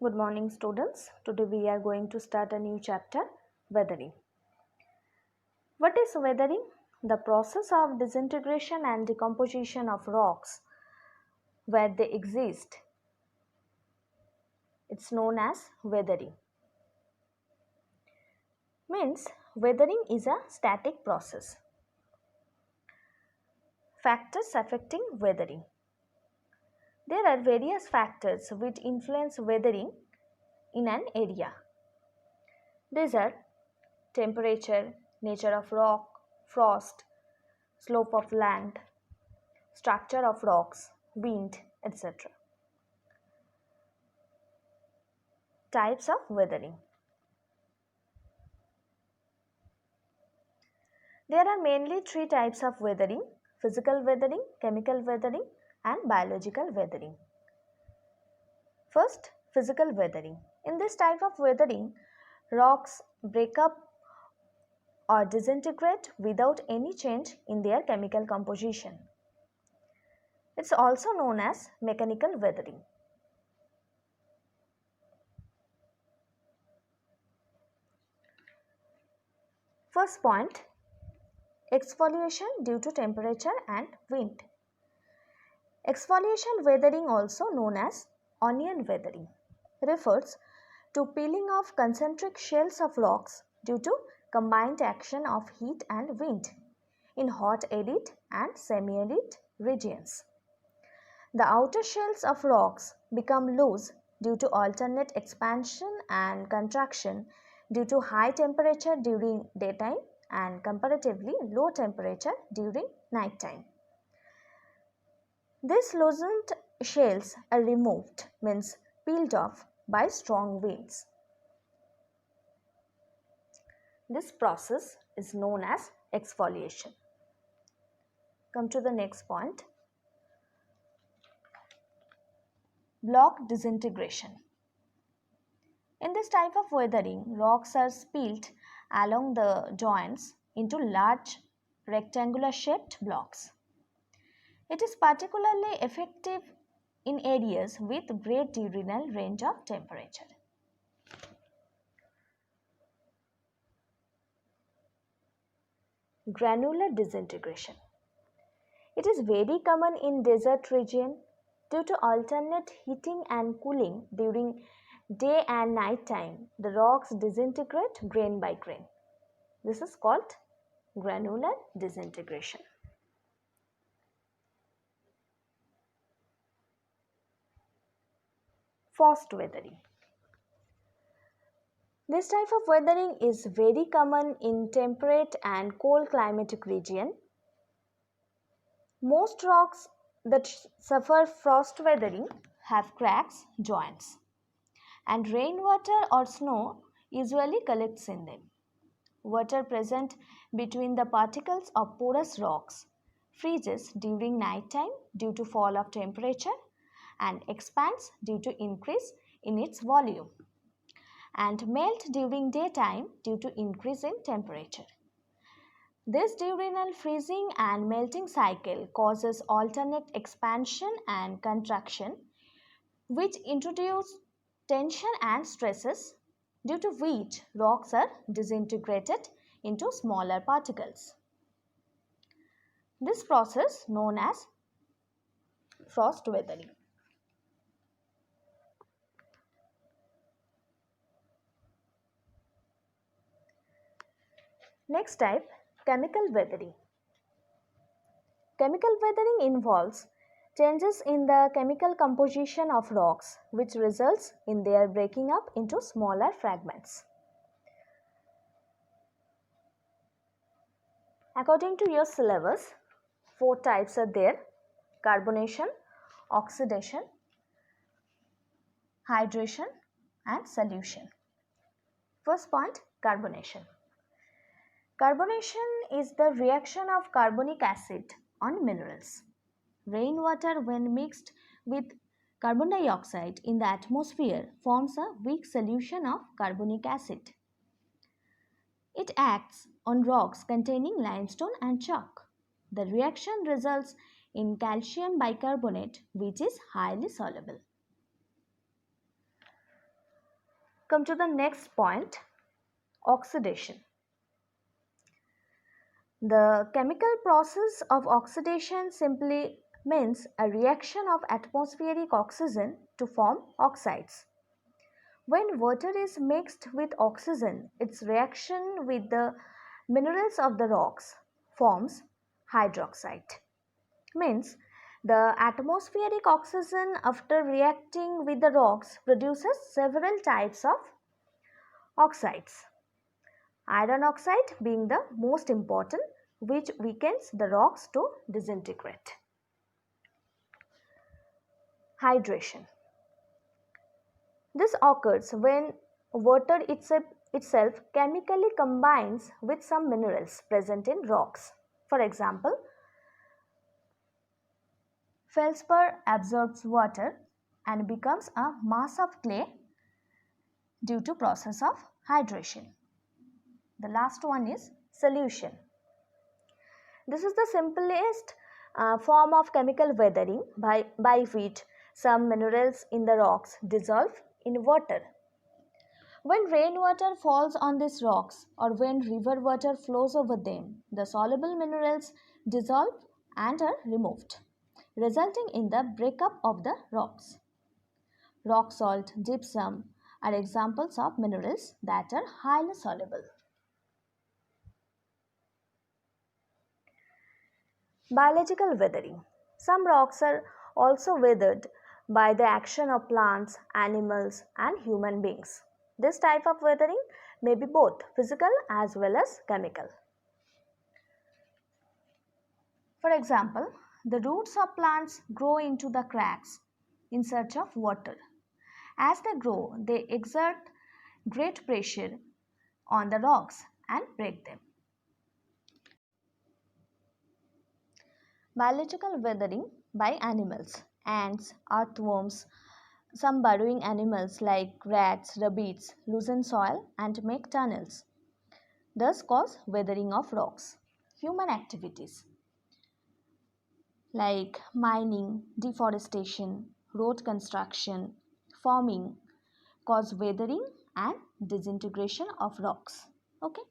Good morning, students. Today we are going to start a new chapter, weathering. What is weathering? The process of disintegration and decomposition of rocks where they exist. It's known as weathering. Means weathering is a static process. Factors affecting weathering. There are various factors which influence weathering in an area. These are temperature, nature of rock, frost, slope of land, structure of rocks, wind, etc. Types of weathering. There are mainly three types of weathering: physical weathering, chemical weathering, and biological weathering. First, physical weathering. In this type of weathering, rocks break up or disintegrate without any change in their chemical composition. It's also known as mechanical weathering. First point, exfoliation due to temperature and wind. Exfoliation weathering, also known as onion weathering, refers to peeling off concentric shells of rocks due to combined action of heat and wind in hot arid and semi-arid regions. The outer shells of rocks become loose due to alternate expansion and contraction due to high temperature during daytime and comparatively low temperature during nighttime. These loosened shells are removed, means peeled off, by strong winds. This process is known as exfoliation. Come to the next point. Block disintegration. In this type of weathering, rocks are peeled along the joints into large rectangular shaped blocks. It is particularly effective in areas with great diurnal range of temperature. Granular disintegration. It is very common in desert region due to alternate heating and cooling during day and night time. The rocks disintegrate grain by grain. This is called granular disintegration. Frost weathering. This type of weathering is very common in temperate and cold climatic region. Most rocks that suffer frost weathering have cracks, joints, and rainwater or snow usually collects in them. Water present between the particles of porous rocks freezes during night time due to fall of temperature and expands due to increase in its volume, and melt during daytime due to increase in temperature. This diurnal freezing and melting cycle causes alternate expansion and contraction, which introduce tension and stresses, due to which rocks are disintegrated into smaller particles. This process known as frost weathering. Next type, chemical weathering. Chemical weathering involves changes in the chemical composition of rocks, which results in their breaking up into smaller fragments. According to your syllabus, 4 types are there: carbonation, oxidation, hydration, and solution. First point, carbonation. Carbonation is the reaction of carbonic acid on minerals. Rainwater, when mixed with carbon dioxide in the atmosphere, forms a weak solution of carbonic acid. It acts on rocks containing limestone and chalk. The reaction results in calcium bicarbonate, which is highly soluble. come to the next point, oxidation. The chemical process of oxidation simply means a reaction of atmospheric oxygen to form oxides. When water is mixed with oxygen, its reaction with the minerals of the rocks forms hydroxide. Means the atmospheric oxygen after reacting with the rocks produces several types of oxides. Iron oxide being the most important, which weakens the rocks to disintegrate. Hydration. This occurs when water itself chemically combines with some minerals present in rocks. For example, feldspar absorbs water and becomes a mass of clay due to process of hydration. The last one is solution. This is the simplest form of chemical weathering by which some minerals in the rocks dissolve in water. When rainwater falls on these rocks or when river water flows over them, the soluble minerals dissolve and are removed, resulting in the breakup of the rocks. Rock salt, gypsum are examples of minerals that are highly soluble. Biological weathering. Some rocks are also weathered by the action of plants, animals, and human beings. This type of weathering may be both physical as well as chemical. For example, the roots of plants grow into the cracks in search of water. As they grow, they exert great pressure on the rocks and break them. Biological weathering by animals. Ants, earthworms, some burrowing animals like rats, rabbits loosen soil and make tunnels, thus cause weathering of rocks. Human activities like mining, deforestation, road construction, farming cause weathering and disintegration of rocks. Okay.